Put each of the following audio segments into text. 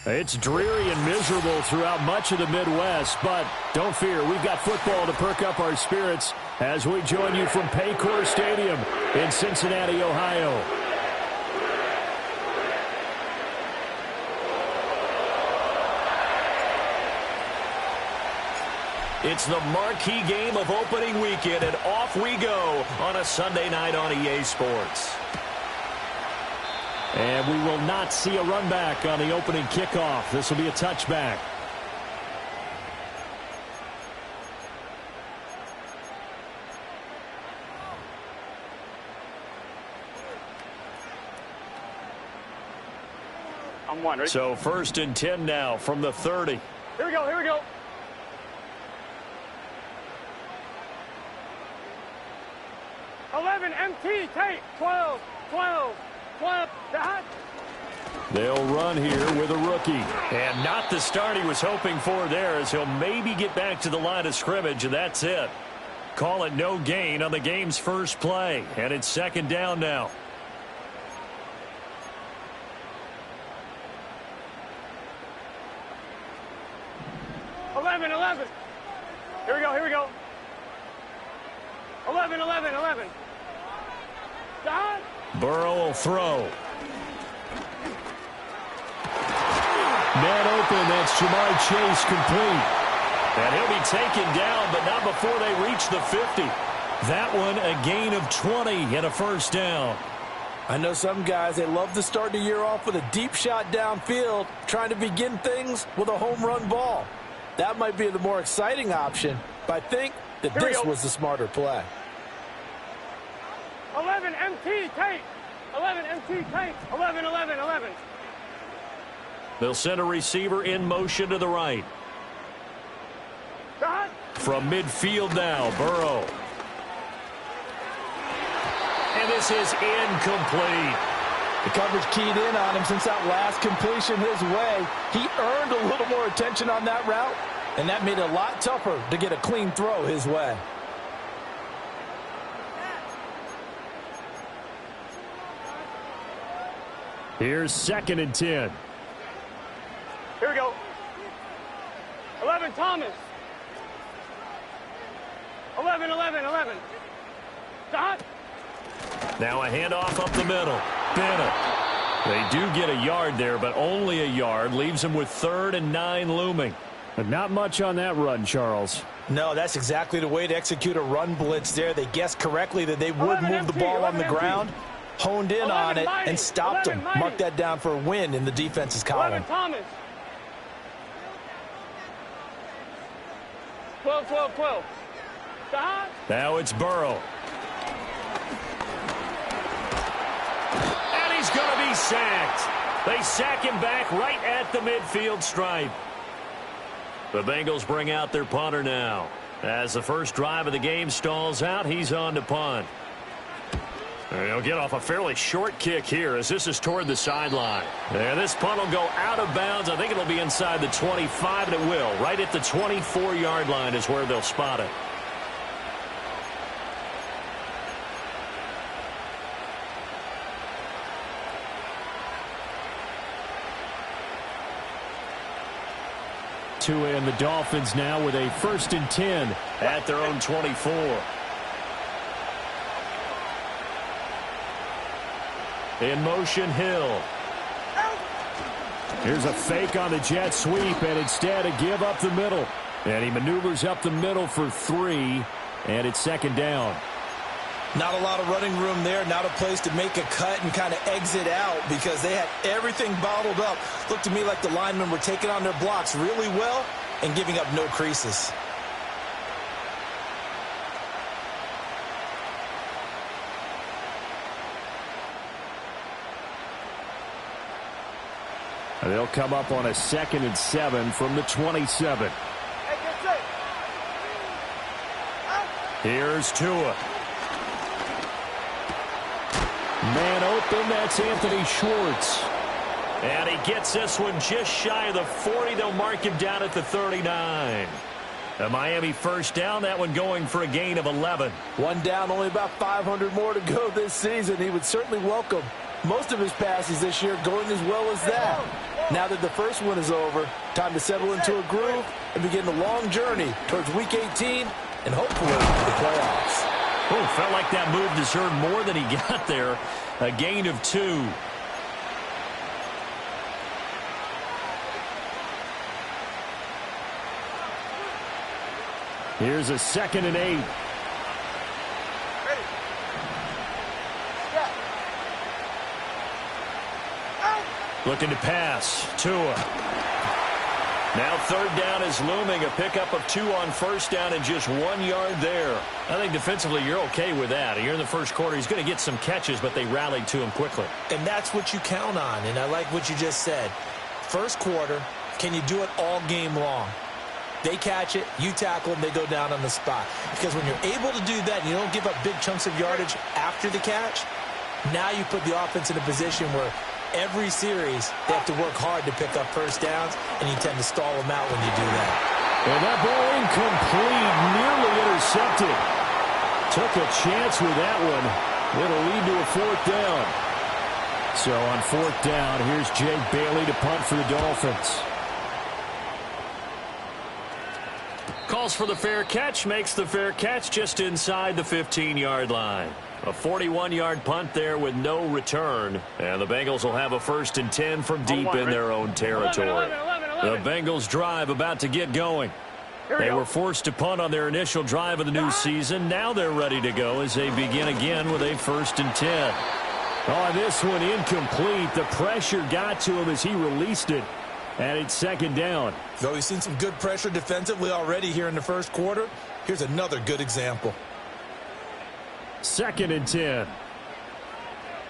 It's dreary and miserable throughout much of the Midwest, but don't fear, we've got football to perk up our spirits as we join you from Paycor Stadium in Cincinnati, Ohio. It's the marquee game of opening weekend, and off we go on a Sunday night on EA Sports. And we will not see a run back on the opening kickoff. This will be a touchback. I'm one, ready? So 1st and 10 now from the 30. Here we go, here we go. MT, take 12, 12, 12, dot. They'll run here with a rookie. And not the start he was hoping for there, as he'll maybe get back to the line of scrimmage, and that's it. Call it no gain on the game's first play. And it's 2nd down now. Here we go, here we go. 11. Dot. Burrow will throw. Man open, that's Jamar Chase complete. And he'll be taken down, but not before they reach the 50. That one a gain of 20 and a 1st down. I know some guys, they love to start the year off with a deep shot downfield, trying to begin things with a home run ball. That might be the more exciting option, but I think that this was the smarter play. 11 MT tape. 11 MT tape. 11. They'll send a receiver in motion to the right. Dot. From midfield now, Burrow. And this is incomplete. The coverage keyed in on him since that last completion his way. He earned a little more attention on that route, and that made it a lot tougher to get a clean throw his way. Here's 2nd and 10. Here we go. 11 Thomas. 11. Dot. Now a handoff up the middle. Bennett. They do get a yard there, but only a yard. Leaves them with 3rd and 9 looming. But not much on that run, Charles. No, that's exactly the way to execute a run blitz there. They guessed correctly that they would move the ball on the ground, honed in on it, and stopped them. Mark that down for a win in the defense's column. 11 Thomas. 12. Dot. Now it's Burrow. And he's going to be sacked. They sack him back right at the midfield stripe. The Bengals bring out their punter now. As the first drive of the game stalls out, he's on to punt. And he'll get off a fairly short kick here as this is toward the sideline. And this punt will go out of bounds. I think it'll be inside the 25, and it will. Right at the 24-yard line is where they'll spot it. And the Dolphins now with a 1st and 10 at their own 24. In motion, Hill. Here's a fake on the jet sweep, and instead a give up the middle. And he maneuvers up the middle for 3, and it's 2nd down. Not a lot of running room there, not a place to make a cut and kind of exit out because they had everything bottled up. Looked to me like the linemen were taking on their blocks really well and giving up no creases. And they'll come up on a 2nd and 7 from the 27. Here's Tua. Man open, that's Anthony Schwartz. And he gets this one just shy of the 40. They'll mark him down at the 39. A Miami first down, that one going for a gain of 11. One down, only about 500 more to go this season. He would certainly welcome most of his passes this year going as well as that. Now that the first one is over, time to settle into a groove and begin the long journey towards Week 18 and hopefully the playoffs. Oh, felt like that move deserved more than he got there. A gain of 2. Here's a 2nd and 8. Looking to pass. Tua. Now 3rd down is looming. A pickup of 2 on 1st down and just 1 yard there. I think defensively you're okay with that. Here in the first quarter, he's going to get some catches, but they rallied to him quickly. And that's what you count on, and I like what you just said. First quarter, can you do it all game long? They catch it, you tackle them, they go down on the spot. Because when you're able to do that and you don't give up big chunks of yardage after the catch, now you put the offense in a position where every series they have to work hard to pick up first downs, and you tend to stall them out when you do that. And that ball incomplete, nearly intercepted. Took a chance with that one. It'll lead to a 4th down. So on 4th down, here's Jake Bailey to punt for the Dolphins. Calls for the fair catch, makes the fair catch just inside the 15-yard line. A 41-yard punt there with no return. And the Bengals will have a 1st and 10 from deep in their own territory. 11. The Bengals drive about to get going. They were forced to punt on their initial drive of the new season. Now they're ready to go as they begin again with a 1st and 10. On this one, incomplete. The pressure got to him as he released it. And it's 2nd down. So we've seen some good pressure defensively already here in the first quarter. Here's another good example. 2nd and 10.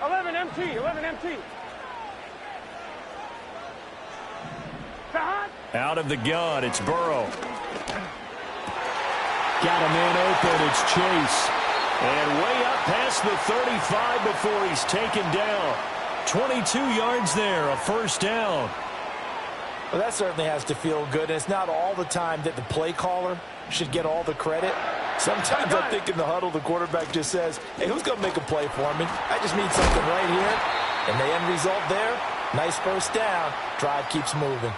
11 MT, 11 MT. Out of the gun, it's Burrow. Got a man open, it's Chase. And way up past the 35 before he's taken down. 22 yards there, a 1st down. Well, that certainly has to feel good. And it's not all the time that the play caller should get all the credit. Sometimes I think in the huddle, the quarterback just says, hey, who's going to make a play for me? I just need something right here. And the end result there, nice 1st down. Drive keeps moving.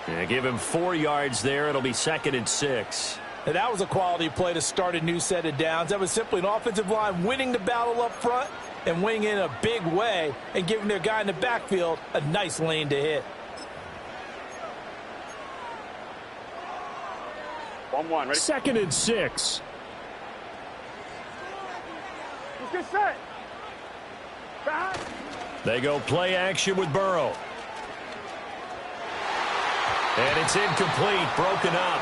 Yeah, give him 4 yards there. It'll be 2nd and 6. Now, that was a quality play to start a new set of downs. That was simply an offensive line winning the battle up front and winning in a big way and giving their guy in the backfield a nice lane to hit. 1-1, ready? 2nd and 6. Let's get set. They go play action with Burrow. And it's incomplete, broken up.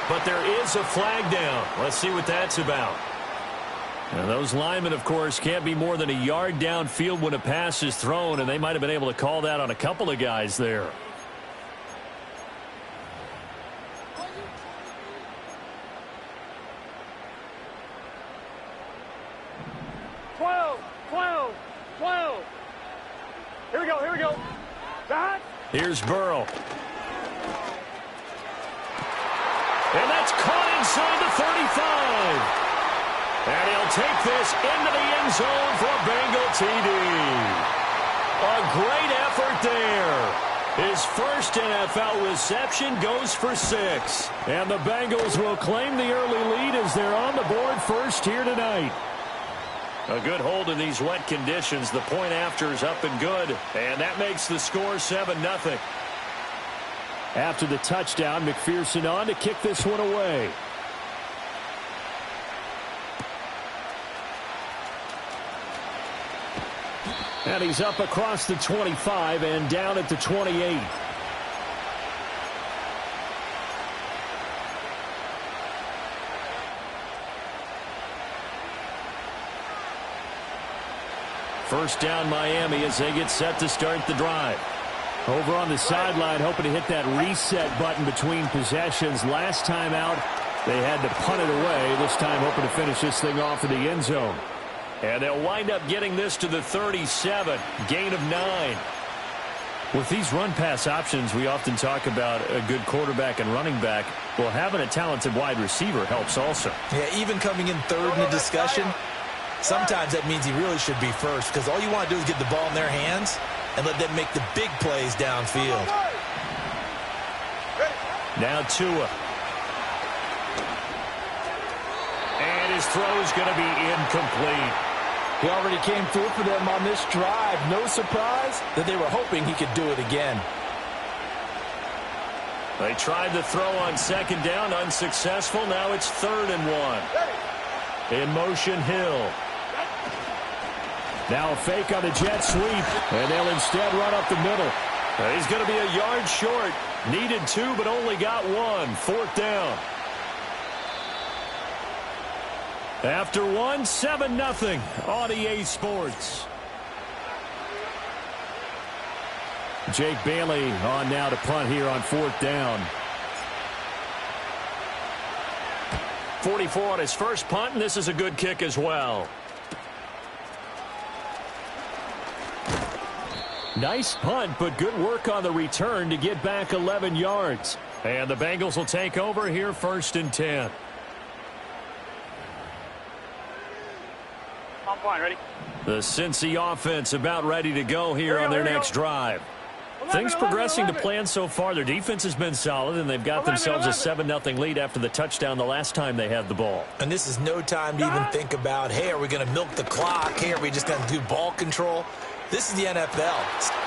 But there is a flag down. Let's see what that's about. And those linemen, of course, can't be more than a yard downfield when a pass is thrown, and they might have been able to call that on a couple of guys there. Here we go. Here's Burrow. And that's caught inside the 35. And he'll take this into the end zone for a Bengal TD. A great effort there. His first NFL reception goes for 6. And the Bengals will claim the early lead as they're on the board first here tonight. A good hold in these wet conditions. The point after is up and good. And that makes the score 7-0. After the touchdown, McPherson on to kick this one away. And he's up across the 25 and down at the 28. First down Miami as they get set to start the drive. Over on the sideline, hoping to hit that reset button between possessions. Last time out, they had to punt it away. This time, hoping to finish this thing off in the end zone. And they'll wind up getting this to the 37. Gain of 9. With these run-pass options, we often talk about a good quarterback and running back. Well, having a talented wide receiver helps also. Yeah, even coming in third in the discussion, sometimes that means he really should be first, because all you want to do is get the ball in their hands and let them make the big plays downfield. Now Tua. And his throw is going to be incomplete. He already came through for them on this drive. No surprise that they were hoping he could do it again. They tried the throw on second down, unsuccessful. Now it's 3rd and 1. In motion, Hill. Now a fake on the jet sweep, and they'll instead run up the middle. He's going to be a yard short. Needed 2, but only got 1. 4th down. After 1, 7-0 on EA Sports. Jake Bailey on now to punt here on 4th down. 44 on his first punt, and this is a good kick as well. Nice punt, but good work on the return to get back 11 yards. And the Bengals will take over here 1st and 10. Fine, ready? The Cincy offense about ready to go here on their next drive. Things progressing to plan so far. Their defense has been solid, and they've got themselves a 7-0 lead after the touchdown the last time they had the ball. And this is no time to even think about, hey, are we going to milk the clock? Hey, are we just going to do ball control? This is the NFL.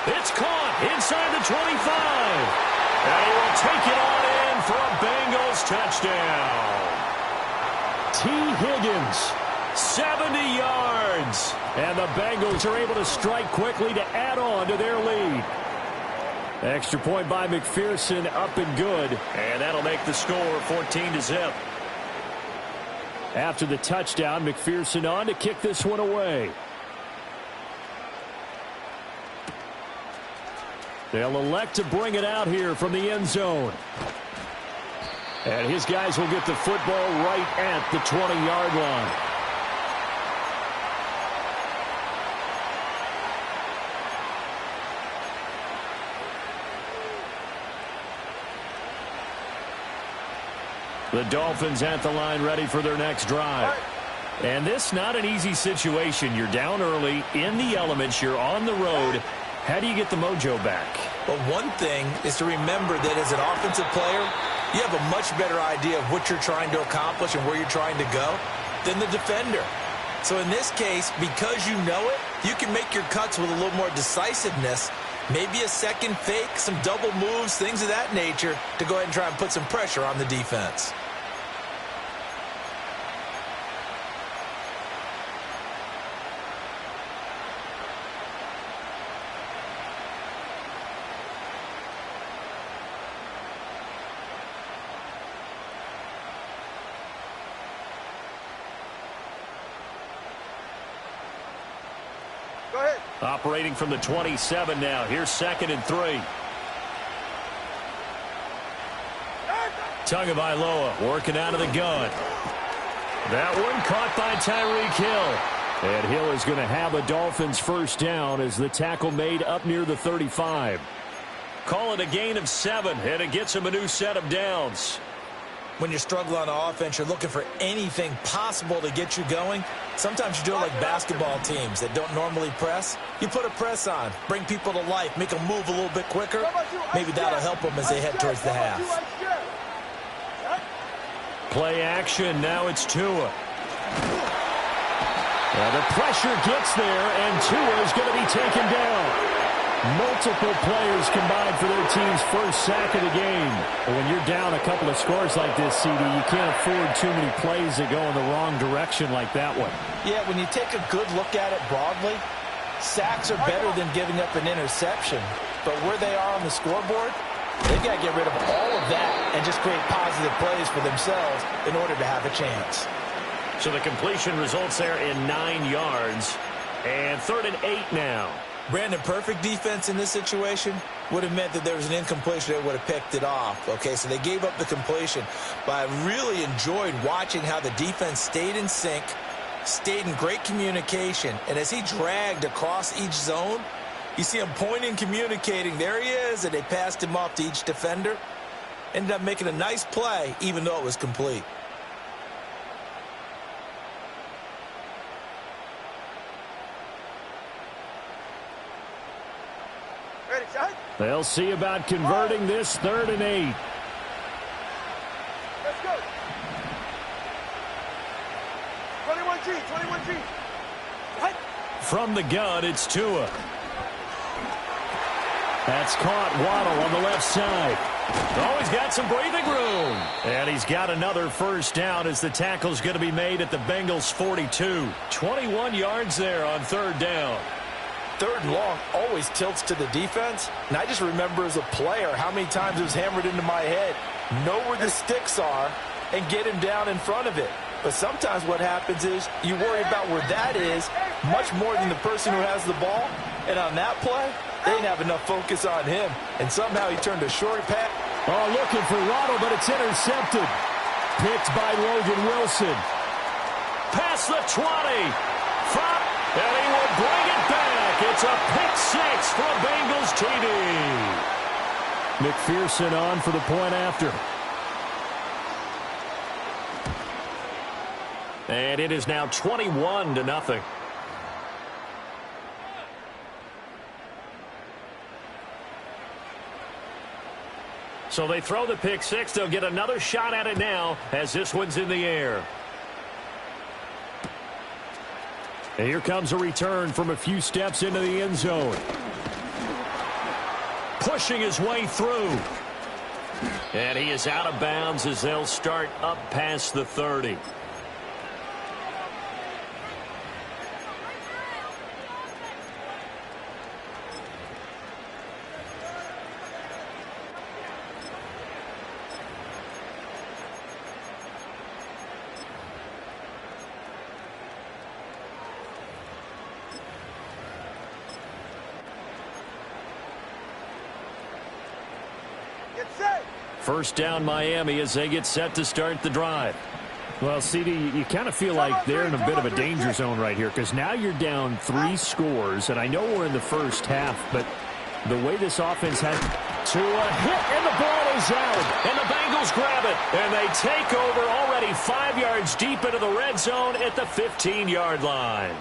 It's caught inside the 25. And he will take it on in for a Bengals touchdown. T. Higgins. 70 yards. And the Bengals are able to strike quickly to add on to their lead. Extra point by McPherson, up and good. And that'll make the score 14-0. After the touchdown, McPherson on to kick this one away. They'll elect to bring it out here from the end zone. And his guys will get the football right at the 20-yard line. The Dolphins at the line ready for their next drive. And this not an easy situation. You're down early, in the elements, you're on the road. How do you get the mojo back? Well, one thing is to remember that as an offensive player, you have a much better idea of what you're trying to accomplish and where you're trying to go than the defender. So in this case, because you know it, you can make your cuts with a little more decisiveness. Maybe a second fake, some double moves, things of that nature to go ahead and try and put some pressure on the defense. Go ahead. Operating from the 27 now. Here's 2nd and 3. Tagovailoa working out of the gun. That one caught by Tyreek Hill. And Hill is going to have a Dolphins first down as the tackle made up near the 35. Call it a gain of 7, and it gets him a new set of downs. When you're struggling on offense, you're looking for anything possible to get you going. Sometimes you do it like basketball teams that don't normally press. You put a press on, bring people to life, make them move a little bit quicker. Maybe that'll help them as they head towards the half. Play action. Now it's Tua. The pressure gets there, and Tua is going to be taken down. Multiple players combined for their team's first sack of the game. But when you're down a couple of scores like this, CD, you can't afford too many plays that go in the wrong direction like that one. Yeah, when you take a good look at it broadly, sacks are better than giving up an interception. But where they are on the scoreboard, they've got to get rid of all of that and just create positive plays for themselves in order to have a chance. So the completion results there in 9 yards. And 3rd and 8 now. Brandon, perfect defense in this situation would have meant that there was an incompletion that would have picked it off. Okay, so they gave up the completion. But I really enjoyed watching how the defense stayed in sync, stayed in great communication, and as he dragged across each zone, you see him pointing, communicating. There he is, and they passed him off to each defender. Ended up making a nice play, even though it was complete. Ready, shot. They'll see about converting this 3rd and 8. Let's go. 21G, 21G. What? From the gun, it's Tua. That's caught. Waddle on the left side. Oh, he's got some breathing room. And he's got another first down as the tackle's going to be made at the Bengals' 42. 21 yards there on 3rd down. 3rd and long always tilts to the defense. And I just remember as a player how many times it was hammered into my head. Know where the sticks are and get him down in front of it. But sometimes what happens is you worry about where that is much more than the person who has the ball. And on that play, they didn't have enough focus on him. And somehow he turned a short pass. Oh, looking for Waddle, but it's intercepted. Picked by Logan Wilson. Past the 20. And he will bring it back. It's a pick 6 for a Bengals TD. McPherson on for the point after. And it is now 21-0. So they throw the pick 6. They'll get another shot at it now as this one's in the air. And here comes a return from a few steps into the end zone. Pushing his way through. And he is out of bounds as they'll start up past the 30. First down Miami as they get set to start the drive. Well, CD, you kind of feel like they're in a bit of a danger zone right here because now you're down 3 scores, and I know we're in the first half, but the way this offense has to a hit, and the ball is out, and the Bengals grab it, and they take over already 5 yards deep into the red zone at the 15-yard line.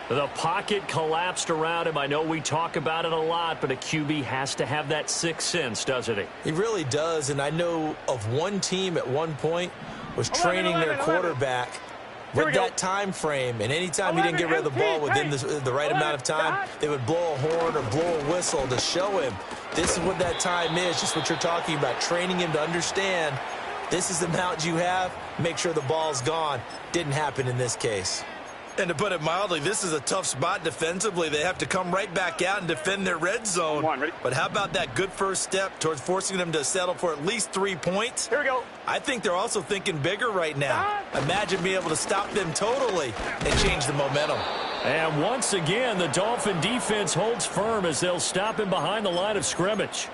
The pocket collapsed around him. I know we talk about it a lot, but a QB has to have that sixth sense, doesn't he? He really does, and I know of one team at one point was training their quarterback with that time frame, and anytime he didn't get rid of the ball within the right amount of time, they would blow a horn or blow a whistle to show him this is what that time is, just what you're talking about, training him to understand this is the amount you have, make sure the ball's gone. Didn't happen in this case. And to put it mildly, this is a tough spot defensively. They have to come right back out and defend their red zone. But how about that good first step towards forcing them to settle for at least 3 points? Here we go. I think they're also thinking bigger right now. Imagine being able to stop them totally and change the momentum. And once again, the Dolphin defense holds firm as they'll stop him behind the line of scrimmage.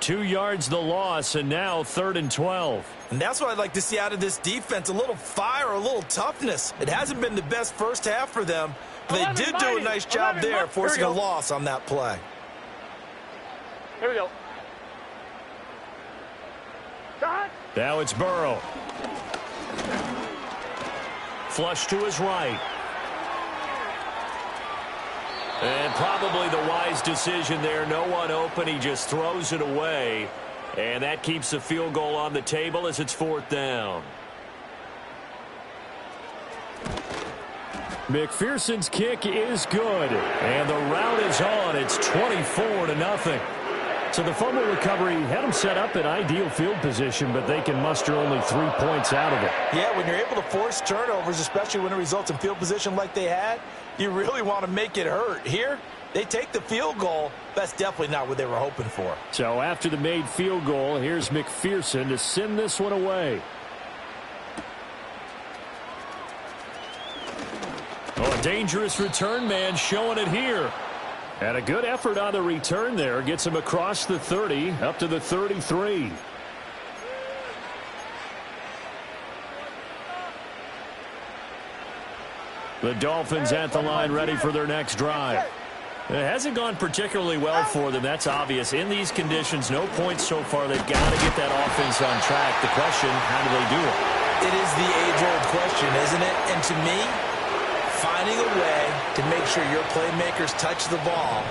2 yards the loss, and now 3rd and 12. And that's what I'd like to see out of this defense, a little fire, a little toughness. It hasn't been the best first half for them, but they did do a nice job there, forcing a loss on that play. Here we go. Shot. Now it's Burrow. Flush to his right. And probably the wise decision there. No one open. He just throws it away. And that keeps the field goal on the table as it's 4th down. McPherson's kick is good. And the route is on. It's 24-0. So the fumble recovery had them set up in ideal field position, but they can muster only 3 points out of it. Yeah, when you're able to force turnovers, especially when it results in field position like they had, you really want to make it hurt. Here, they take the field goal. That's definitely not what they were hoping for. So after the made field goal, here's McPherson to send this one away. Oh, a dangerous return man showing it here. And a good effort on the return there. Gets him across the 30, up to the 33. The Dolphins at the line ready for their next drive. It hasn't gone particularly well for them. That's obvious. In these conditions, no points so far. They've got to get that offense on track. The question, how do they do it? It is the age-old question, isn't it? And to me, finding a way to make sure your playmakers touch the ball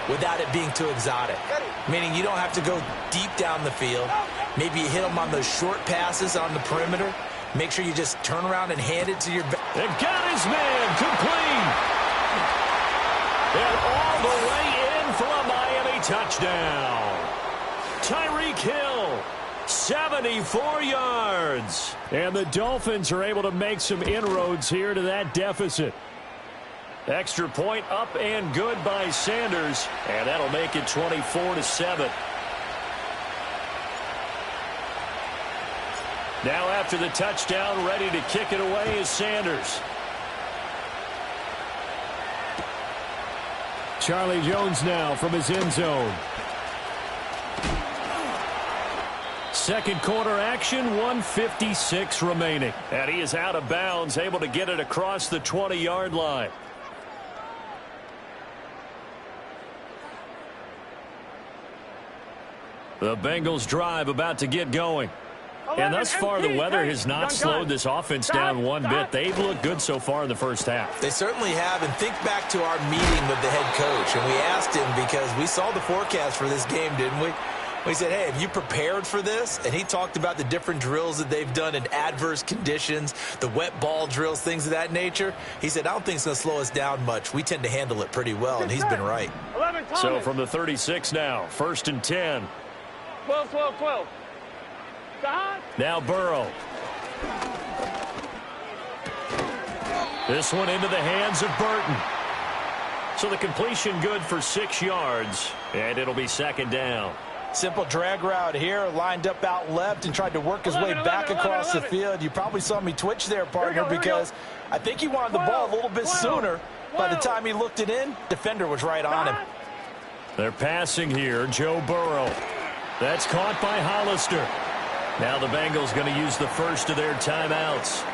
without it being too exotic. Meaning you don't have to go deep down the field. Maybe you hit them on those short passes on the perimeter. Make sure you just turn around and hand it to your back. They've got his man complete. And all the way in for a Miami touchdown. Tyreek Hill, 74 yards. And the Dolphins are able to make some inroads here to that deficit. Extra point up and good by Sanders. And that'll make it 24-7. Now after the touchdown, ready to kick it away is Sanders. Charlie Jones now from his end zone. Second quarter action, 1:56 remaining. And he is out of bounds, able to get it across the 20-yard line. The Bengals drive about to get going. And thus far, the weather has not slowed this offense down one bit. They've looked good so far in the first half. They certainly have. And think back to our meeting with the head coach. And we asked him, because we saw the forecast for this game, didn't we? We said, hey, have you prepared for this? And he talked about the different drills that they've done in adverse conditions, the wet ball drills, things of that nature. He said, I don't think it's going to slow us down much. We tend to handle it pretty well, and he's been right. So from the 36 now, 1st and 10. 12. Now Burrow. This one into the hands of Burton. So the completion good for 6 yards, and it'll be second down. Simple drag route here, lined up out left and tried to work his way back across the field. You probably saw me twitch there, partner, because I think he wanted the ball a little bit sooner. By the time he looked it in, defender was right on him. They're passing here, Joe Burrow. That's caught by Hollister. Now the Bengals going to use the first of their timeouts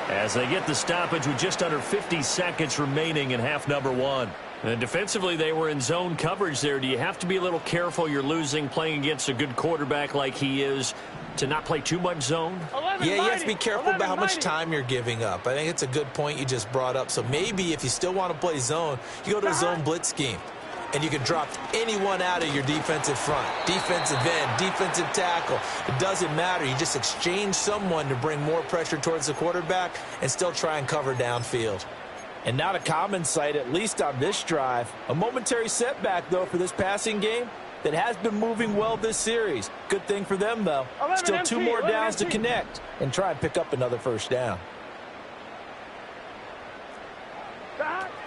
as they get the stoppage with just under 50 seconds remaining in half number 1. And defensively, they were in zone coverage there. Do you have to be a little careful? You're losing playing against a good quarterback like he is to not play too much zone? Yeah, you have to be careful about how much time you're giving up. I think it's a good point you just brought up. So maybe if you still want to play zone, you go to a zone blitz scheme. And you can drop anyone out of your defensive front, defensive end, defensive tackle. It doesn't matter. You just exchange someone to bring more pressure towards the quarterback and still try and cover downfield. And not a common sight, at least on this drive. A momentary setback, though, for this passing game that has been moving well this series. Good thing for them, though. Still 2 more downs to connect and try and pick up another first down.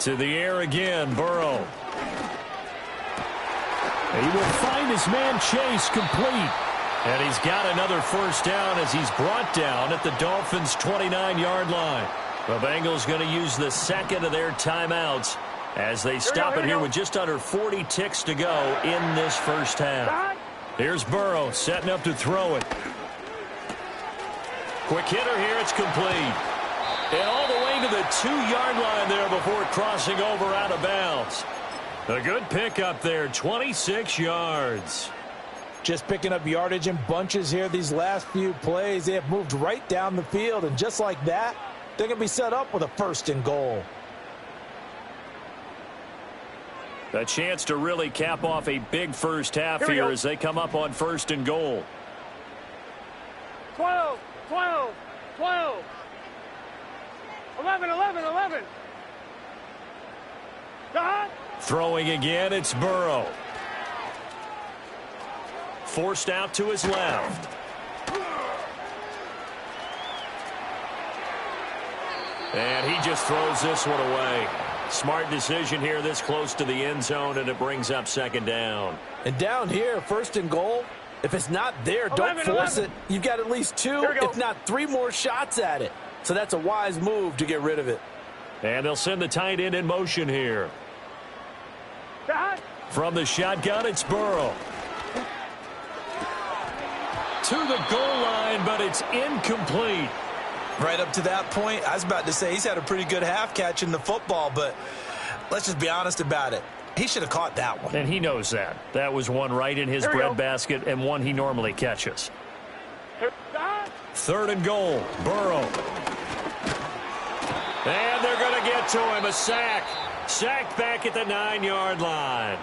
To the air again, Burrow. He will find his man Chase complete. And he's got another first down as he's brought down at the Dolphins' 29-yard line. The Bengals going to use the second of their timeouts as they stop it here with just under 40 ticks to go in this first half. Here's Burrow setting up to throw it. Quick hitter here. It's complete. And all the way to the 2-yard line there before crossing over out of bounds. A good pickup there, 26 yards. Just picking up yardage in bunches here these last few plays. They have moved right down the field, and just like that, they're going to be set up with a 1st and goal. A chance to really cap off a big first half here as they come up on 1st and goal. 12. 11. Throwing again, it's Burrow. Forced out to his left. And he just throws this one away. Smart decision here this close to the end zone, and it brings up second down. And down here, 1st and goal, if it's not there, don't force it. You've got at least 2, if not 3 more shots at it. So that's a wise move to get rid of it. And they'll send the tight end in motion here. From the shotgun, it's Burrow. To the goal line, but it's incomplete. Right up to that point, I was about to say he's had a pretty good half catching the football, but let's just be honest about it. He should have caught that one. And he knows that. That was one right in his breadbasket and one he normally catches. 3rd and goal, Burrow. And they're going to get to him, a sack. Sacked back at the 9-yard line.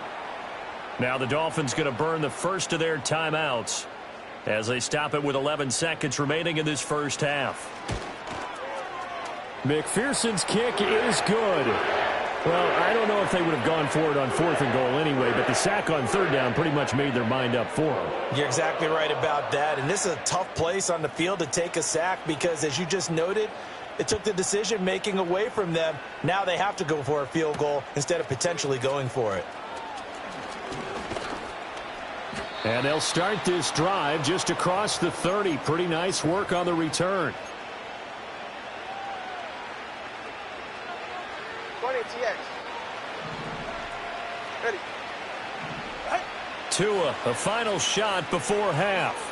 Now the Dolphins going to burn the first of their timeouts as they stop it with 11 seconds remaining in this first half. McPherson's kick is good. Well, I don't know if they would have gone for it on 4th and goal anyway, but the sack on 3rd down pretty much made their mind up for them. You're exactly right about that, and this is a tough place on the field to take a sack because, as you just noted, it took the decision-making away from them. Now they have to go for a field goal instead of potentially going for it. And they'll start this drive just across the 30. Pretty nice work on the return. 20 TX. Ready. Tua, a final shot before half.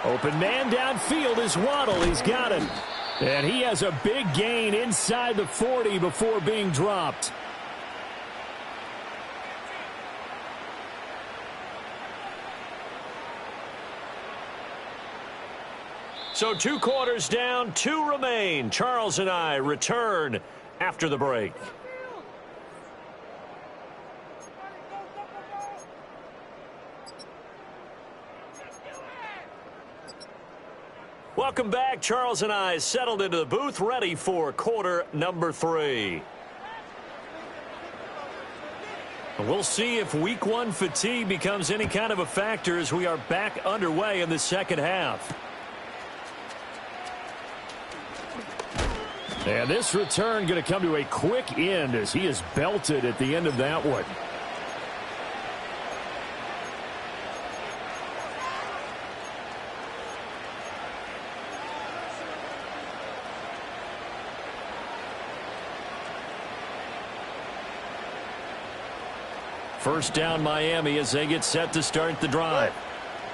Open man downfield is Waddle. He's got it. And he has a big gain inside the 40 before being dropped. So 2 quarters down, 2 remain. Charles and I return after the break. Welcome back. Charles and I settled into the booth, ready for quarter number 3. We'll see if week 1 fatigue becomes any kind of a factor as we are back underway in the second half. And this return going to come to a quick end as he is belted at the end of that one. First down Miami as they get set to start the drive.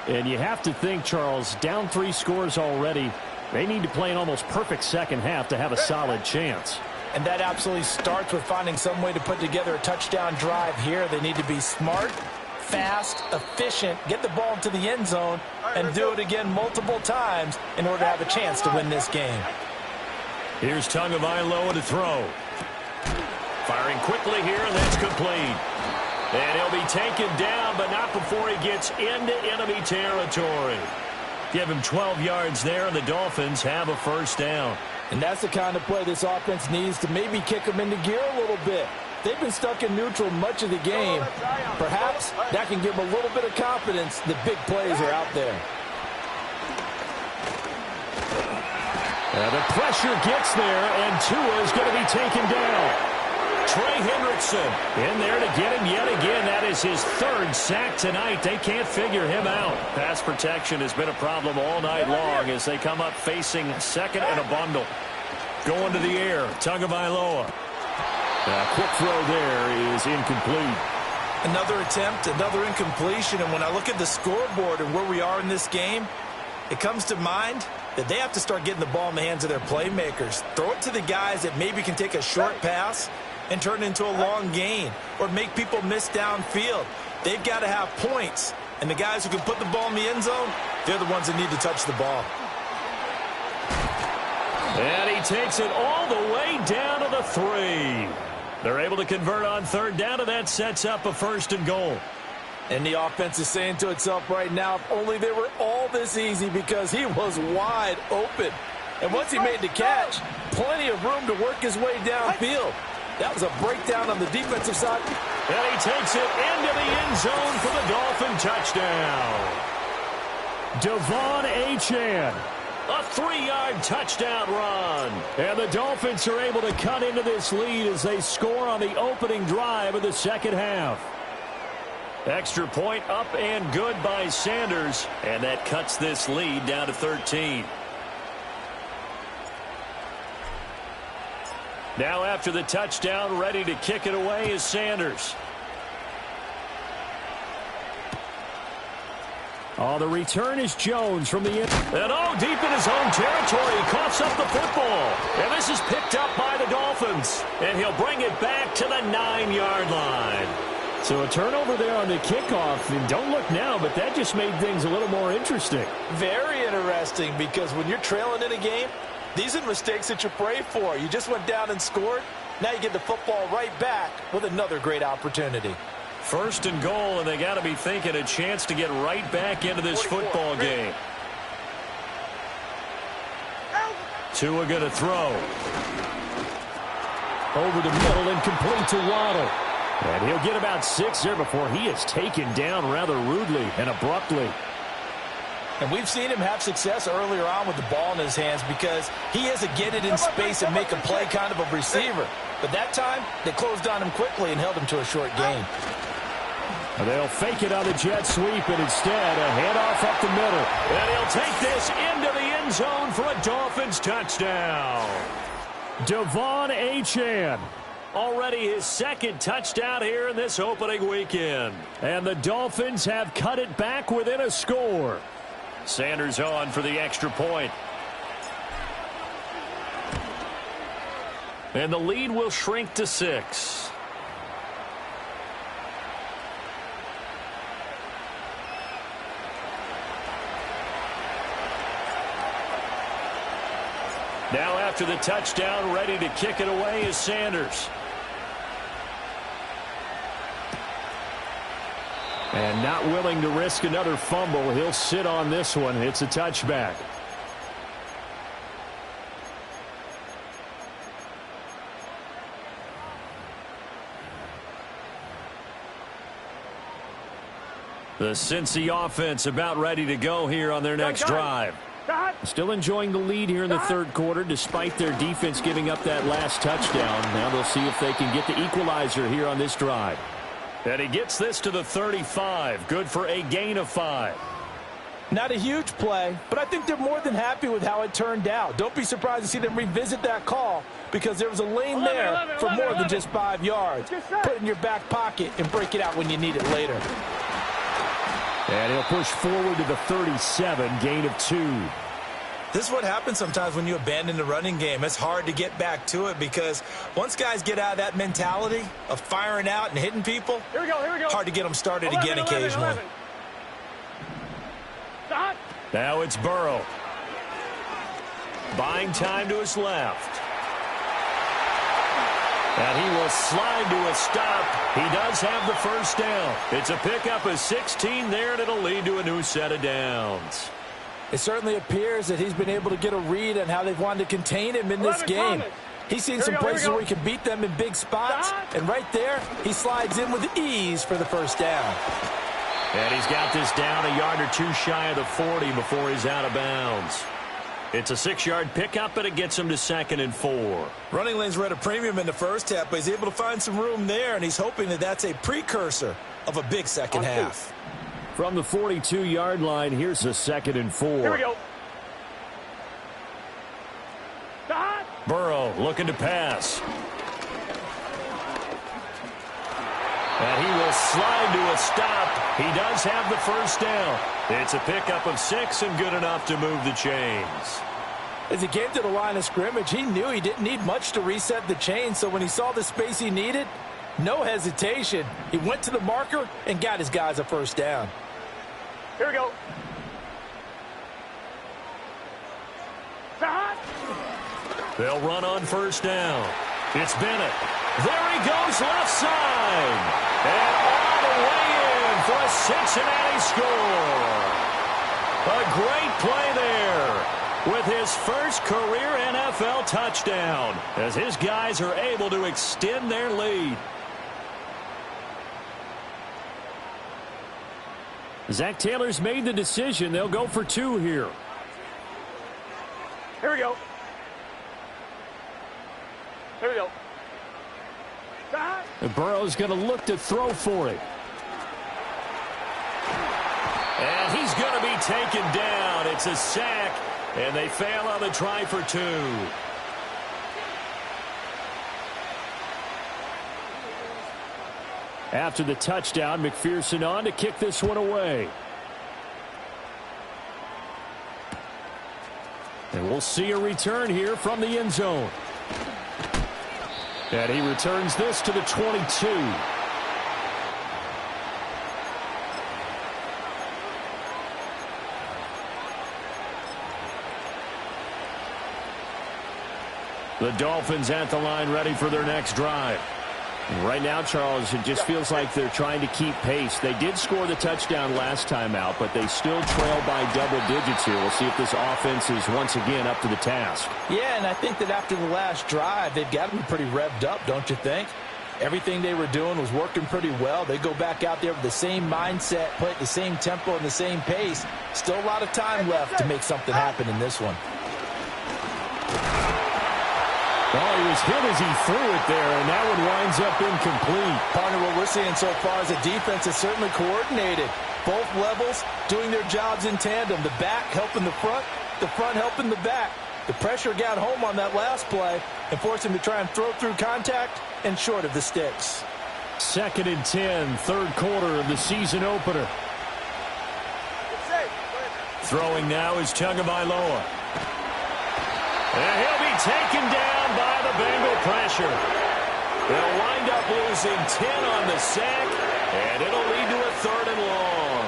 And you have to think, Charles, down 3 scores already. They need to play an almost perfect second half to have a solid chance. And that absolutely starts with finding some way to put together a touchdown drive here. They need to be smart, fast, efficient, get the ball into the end zone, and do it again multiple times in order to have a chance to win this game. Here's Tagovailoa to throw. Firing quickly here, and that's complete. And he'll be taken down, but not before he gets into enemy territory. Give him 12 yards there, and the Dolphins have a first down. And that's the kind of play this offense needs to maybe kick them into gear a little bit. They've been stuck in neutral much of the game. Perhaps that can give them a little bit of confidence that big plays are out there. The pressure gets there, and Tua is going to be taken down. Trey Hendrickson in there to get him yet again. That is his 3rd sack tonight. They can't figure him out. Pass protection has been a problem all night long as they come up facing second and a bundle. Going to the air, Tagovailoa. Quick throw there is incomplete. Another attempt, another incompletion. And when I look at the scoreboard and where we are in this game, it comes to mind that they have to start getting the ball in the hands of their playmakers. Throw it to the guys that maybe can take a short pass and turn it into a long gain or make people miss downfield. They've got to have points. And the guys who can put the ball in the end zone, they're the ones that need to touch the ball. And he takes it all the way down to the 3. They're able to convert on 3rd down, and that sets up a 1st and goal. And the offense is saying to itself right now, if only they were all this easy, because he was wide open. And once he made the catch, plenty of room to work his way downfield. That was a breakdown on the defensive side. And he takes it into the end zone for the Dolphin touchdown. Devon Achane. A 3-yard touchdown run. And the Dolphins are able to cut into this lead as they score on the opening drive of the second half. Extra point up and good by Sanders. And that cuts this lead down to 13. Now after the touchdown, ready to kick it away is Sanders. Oh, the return is Jones from the end. And deep in his own territory, he coughs up the football. And this is picked up by the Dolphins. And he'll bring it back to the 9-yard line. So a turnover there on the kickoff. And don't look now, but that just made things a little more interesting. Very interesting, because when you're trailing in a game, these are mistakes that you pray for. You just went down and scored. Now you get the football right back with another great opportunity. First and goal, and they got to be thinking a chance to get right back into this football game. Tua going to throw. Over the middle and complete to Waddle. And he'll get about 6 there before he is taken down rather rudely and abruptly. And we've seen him have success earlier on with the ball in his hands because he is a get it in space and make a play kind of a receiver. But that time, they closed on him quickly and held him to a short gain. They'll fake it on the jet sweep, and instead a handoff up the middle. And he'll take this into the end zone for a Dolphins touchdown. Devon Achane. Already his second touchdown here in this opening weekend. And the Dolphins have cut it back within a score. Sanders on for the extra point. And the lead will shrink to 6. Now after the touchdown, ready to kick it away is Sanders. And not willing to risk another fumble. He'll sit on this one. It's a touchback. The Cincy offense about ready to go here on their next drive. Still enjoying the lead here in the third quarter despite their defense giving up that last touchdown. Now they'll see if they can get the equalizer here on this drive. And he gets this to the 35. Good for a gain of 5. Not a huge play, but I think they're more than happy with how it turned out. Don't be surprised to see them revisit that call because there was a lane there for more than just 5 yards. Put it in your back pocket and break it out when you need it later. And he'll push forward to the 37, gain of 2. This is what happens sometimes when you abandon the running game. It's hard to get back to it because once guys get out of that mentality of firing out and hitting people, here we go. Hard to get them started again occasionally. 11. Now it's Burrow. Buying time to his left. And he will slide to a stop. He does have the first down. It's a pickup of 16 there, and it'll lead to a new set of downs. It certainly appears that he's been able to get a read on how they've wanted to contain him in this game. He's seen some places where he can beat them in big spots, and right there, he slides in with ease for the first down. And he's got this down a yard or two shy of the 40 before he's out of bounds. It's a 6-yard pickup, but it gets him to 2nd and 4. Running lanes were at a premium in the first half, but he's able to find some room there, and he's hoping that that's a precursor of a big second half. From the 42-yard line, here's a 2nd and 4. Here we go. Burrow looking to pass. And he will slide to a stop. He does have the first down. It's a pickup of 6 and good enough to move the chains. As he came to the line of scrimmage, he knew he didn't need much to reset the chain, so when he saw the space he needed, no hesitation. He went to the marker and got his guys a first down. Here we go. They'll run on first down. It's Bennett. There he goes left side. And all the way in for a Cincinnati score. A great play there with his first career NFL touchdown as his guys are able to extend their lead. Zach Taylor's made the decision. They'll go for 2 here. Here we go. Here we go. And Burrow's going to look to throw for it. And he's going to be taken down. It's a sack, and they fail on the try for 2. After the touchdown, McPherson on to kick this one away. And we'll see a return here from the end zone. And he returns this to the 22. The Dolphins at the line ready for their next drive. Right now, Charles, it just feels like they're trying to keep pace. They did score the touchdown last time out, but they still trail by double digits here. We'll see if this offense is once again up to the task. Yeah, and I think that after the last drive, they've got to be pretty revved up, don't you think? Everything they were doing was working pretty well. They go back out there with the same mindset, play at the same tempo and the same pace. Still a lot of time left to make something happen in this one. Well, he was hit as he threw it there, and that one winds up incomplete. Partner, what we're seeing so far is a defense is certainly coordinated. Both levels doing their jobs in tandem. The back helping the front helping the back. The pressure got home on that last play and forced him to try and throw through contact and short of the sticks. 2nd and 10, third quarter of the season opener. Throwing now is Tagovailoa. And he'll be taken down by the Bengal pressure. They'll wind up losing 10 on the sack, and it'll lead to a 3rd and long.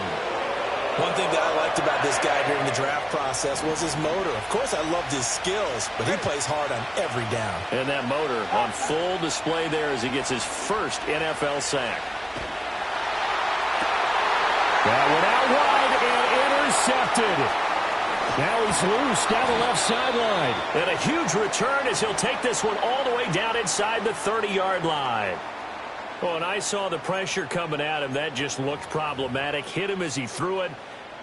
One thing that I liked about this guy during the draft process was his motor. Of course, I loved his skills, but he plays hard on every down. And that motor on full display there as he gets his first NFL sack. That went out wide and intercepted. Now he's loose down the left sideline. And a huge return as he'll take this one all the way down inside the 30-yard line. Well, and I saw the pressure coming at him. That just looked problematic. Hit him as he threw it,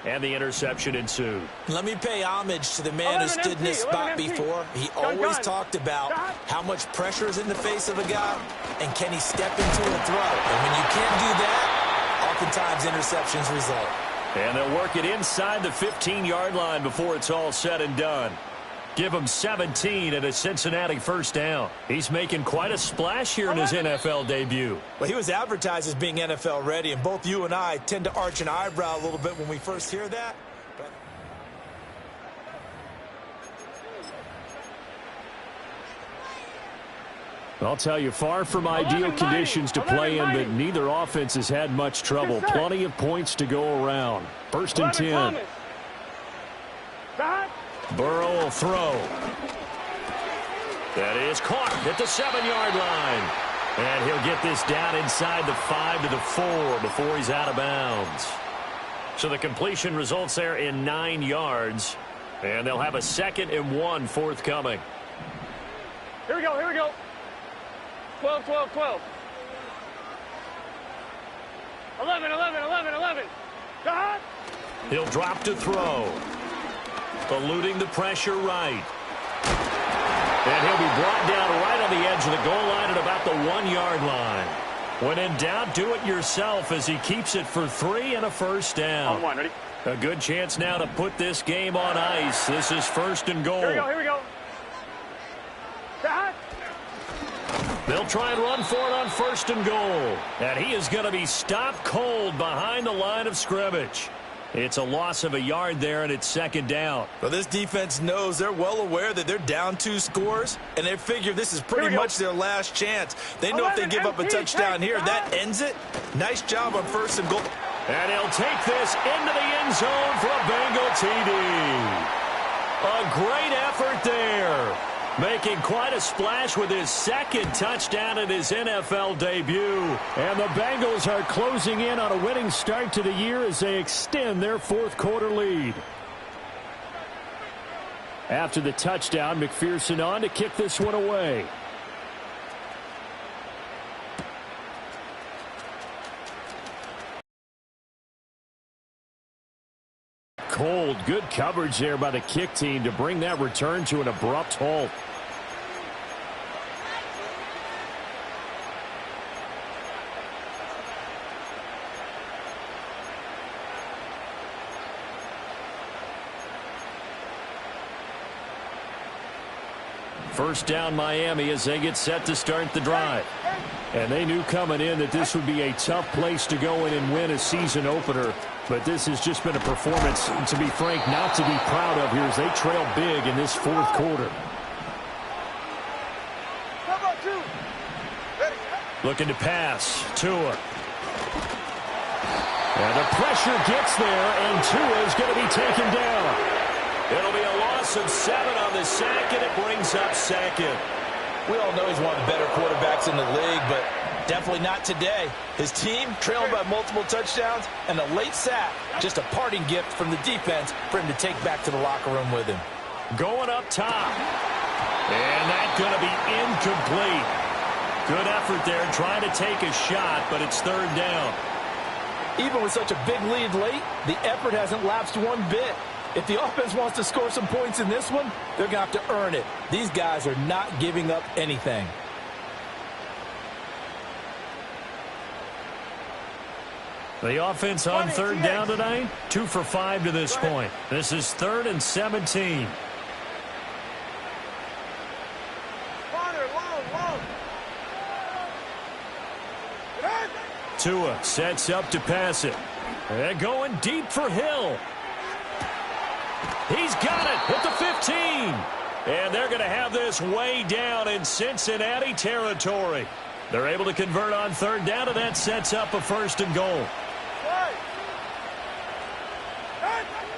and the interception ensued. Let me pay homage to the man who stood in this spot before. He always talked about how much pressure is in the face of a guy, and can he step into a throw. And when you can't do that, oftentimes interceptions result. And they'll work it inside the 15-yard line before it's all said and done. Give him 17 and a Cincinnati first down. He's making quite a splash here in his NFL debut. Well, he was advertised as being NFL ready, and both you and I tend to arch an eyebrow a little bit when we first hear that. I'll tell you, far from ideal conditions to play in, but neither offense has had much trouble. Plenty of points to go around. 1st and 10. Burrow will throw. That is caught at the 7-yard line. And he'll get this down inside the 5 to the 4 before he's out of bounds. So the completion results there in 9 yards. And they'll have a 2nd and 1 forthcoming. Here we go, here we go. 12, 12, 12. 11, 11, 11, 11. Got. He'll drop to throw. Eluding the pressure right. And he'll be brought down right on the edge of the goal line at about the 1-yard line. When in doubt, do it yourself as he keeps it for 3 and a first down. On 1, ready? A good chance now to put this game on ice. This is 1st and goal. Here we go, here we go. Got. They'll try and run for it on 1st and goal. And he is going to be stopped cold behind the line of scrimmage. It's a loss of a yard there, and it's 2nd down. Well, this defense knows, they're well aware that they're down 2 scores, and they figure this is pretty much their last chance. They know if they give up a touchdown here, that ends it. Nice job on 1st and goal. And he'll take this into the end zone for a Bengal TD. A great effort there. Making quite a splash with his 2nd touchdown in his NFL debut. And the Bengals are closing in on a winning start to the year as they extend their 4th quarter lead. After the touchdown, McPherson on to kick this one away. Cold, good coverage there by the kick team to bring that return to an abrupt halt. First down Miami as they get set to start the drive. And they knew coming in that this would be a tough place to go in and win a season opener. But this has just been a performance, to be frank, not to be proud of here as they trail big in this fourth quarter. Looking to pass. Tua. And the pressure gets there, and Tua is going to be taken down. It'll be a loss of 7 on the sack, and it brings up second. We all know he's one of the better quarterbacks in the league, but definitely not today. His team trailing by multiple touchdowns, and a late sack, just a parting gift from the defense for him to take back to the locker room with him. Going up top. And that's going to be incomplete. Good effort there, trying to take a shot, but it's third down. Even with such a big lead late, the effort hasn't lapsed one bit. If the offense wants to score some points in this one, they're going to have to earn it. These guys are not giving up anything. The offense on third down tonight, 2 for 5 to this point. This is 3rd and 17. Tua sets up to pass it. And going deep for Hill. He's got it at the 15. And they're going to have this way down in Cincinnati territory. They're able to convert on third down, and that sets up a 1st and goal.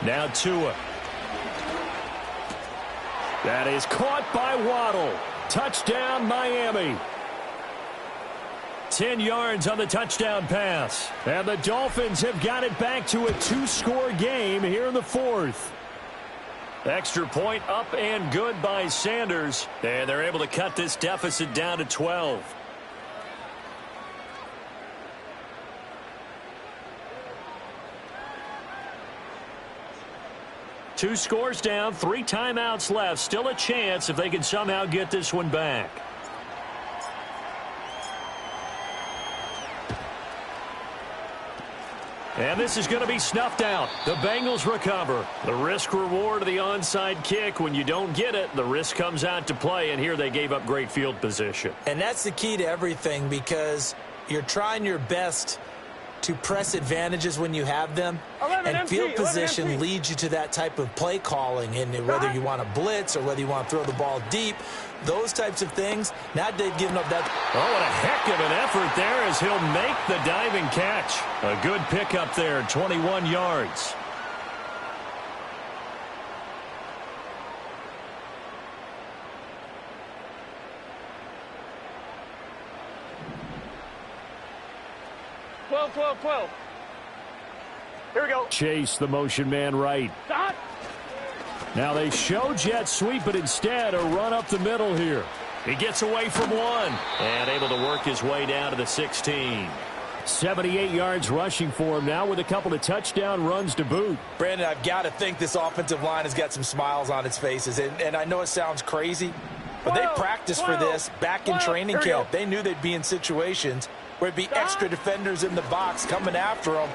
Now Tua. That is caught by Waddle. Touchdown, Miami. 10 yards on the touchdown pass. And the Dolphins have got it back to a 2-score game here in the 4th. Extra point up and good by Sanders. And they're able to cut this deficit down to 12. Two scores down, 3 timeouts left. Still a chance if they can somehow get this one back. And this is going to be snuffed out. The Bengals recover. The risk-reward of the onside kick. When you don't get it, the risk comes out to play, and here they gave up great field position. And that's the key to everything, because you're trying your best to press advantages when you have them, and field position leads you to that type of play calling. And whether you want to blitz or whether you want to throw the ball deep, those types of things, now they've given up that. Oh, what a heck of an effort there as he'll make the diving catch. A good pickup there, 21 yards. Twelve. Here we go. Chase, the motion man right. Stop. Now they show jet sweep, but instead a run up the middle here. He gets away from one and able to work his way down to the 16. 78 yards rushing for him now with a couple of touchdown runs to boot. Brandon, I've got to think this offensive line has got some smiles on its faces. And I know it sounds crazy, but they practiced for this back in training camp. They knew they'd be in situations where it'd be extra defenders in the box coming after them,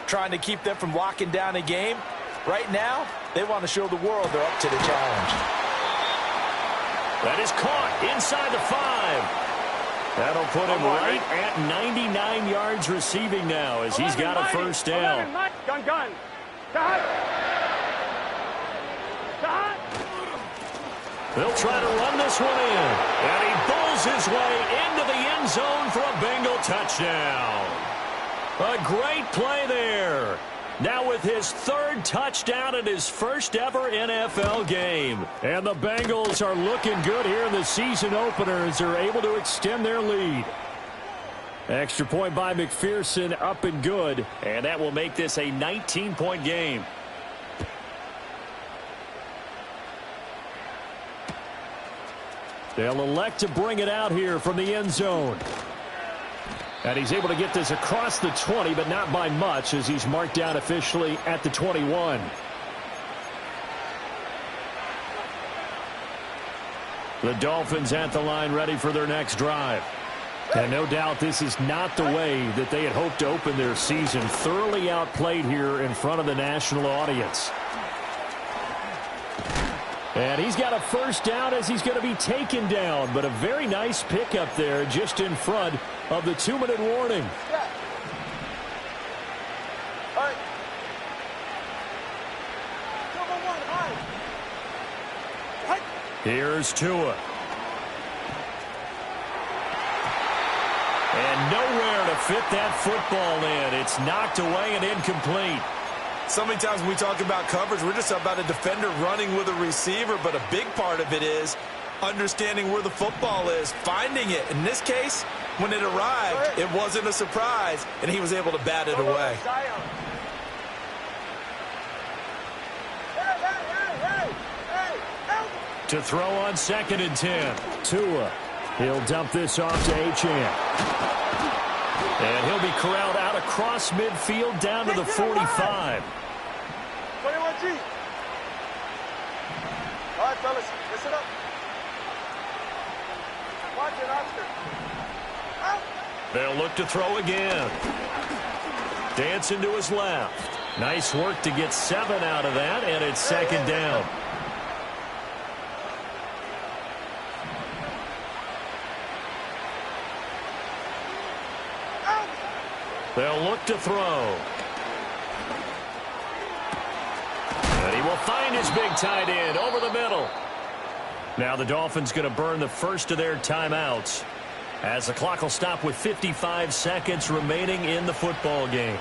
trying to keep them from locking down a game. Right now, they want to show the world they're up to the challenge. That is caught inside the 5. That'll put him right at 99 yards receiving now as he's got a first down. Gun. Stop. They'll try to run this one in. And he bowls his way into the end zone for a Bengal touchdown. A great play there. Now with his 3rd touchdown in his first ever NFL game. And the Bengals are looking good here in the season opener as they're able to extend their lead. Extra point by McPherson, up and good. And that will make this a 19-point game. They'll elect to bring it out here from the end zone. And he's able to get this across the 20, but not by much as he's marked down officially at the 21. The Dolphins at the line ready for their next drive. And no doubt this is not the way that they had hoped to open their season. Thoroughly outplayed here in front of the national audience. And he's got a first down as he's going to be taken down. But a very nice pickup there just in front of the 2-minute warning. Yeah. All right. Here's Tua. And nowhere to fit that football in. It's knocked away and incomplete. So many times when we talk about coverage, we're just about a defender running with a receiver, but a big part of it is understanding where the football is, finding it. In this case, when it arrived, it wasn't a surprise, and he was able to bat it away. To throw on 2nd and 10. Tua. He'll dump this off to Achane. And he'll be corralled out across midfield down to the 45. 21G. All right, fellas, listen up. Watch it, Oscar. Out. They'll look to throw again. Dancing to his left. Nice work to get 7 out of that, and it's 2nd down. They'll look to throw. And he will find his big tight end over the middle. Now the Dolphins going to burn the first of their timeouts as the clock will stop with 55 seconds remaining in the football game.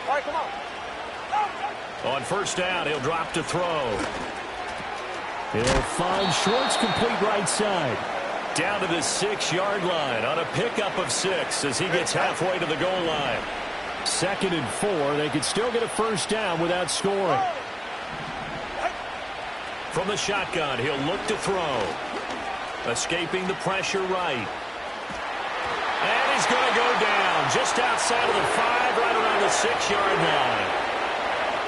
All right, come on. On first down, he'll drop to throw. He'll find Schwartz complete right side. Down to the 6-yard line on a pickup of 6 as he gets halfway to the goal line. 2nd and 4. They could still get a first down without scoring. From the shotgun, he'll look to throw. Escaping the pressure right. And he's going to go down just outside of the 5, right around the 6-yard line.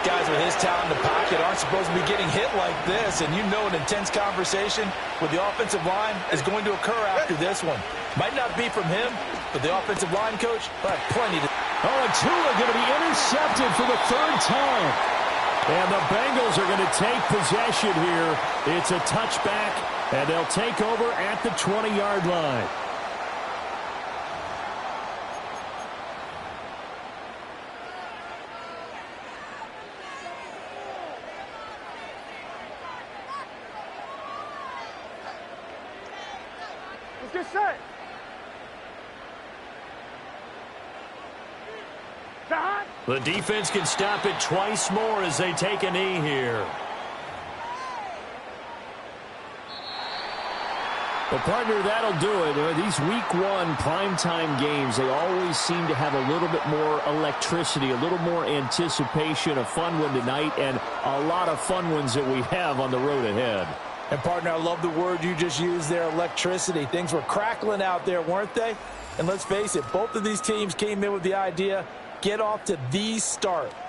Guys with his talent in the pocket aren't supposed to be getting hit like this, and you know an intense conversation with the offensive line is going to occur after this one. Might not be from him, but the offensive line coach will have plenty to... Oh, and Tua going to be intercepted for the 3rd time. And the Bengals are going to take possession here. It's a touchback, and they'll take over at the 20-yard line. Get set. The defense can stop it twice more as they take a knee here. Well, partner, that'll do it. These Week 1 primetime games, they always seem to have a little bit more electricity, a little more anticipation. A fun one tonight, and a lot of fun ones that we have on the road ahead. And, partner, I love the word you just used there, electricity. Things were crackling out there, weren't they? And let's face it, both of these teams came in with the idea, get off to the start.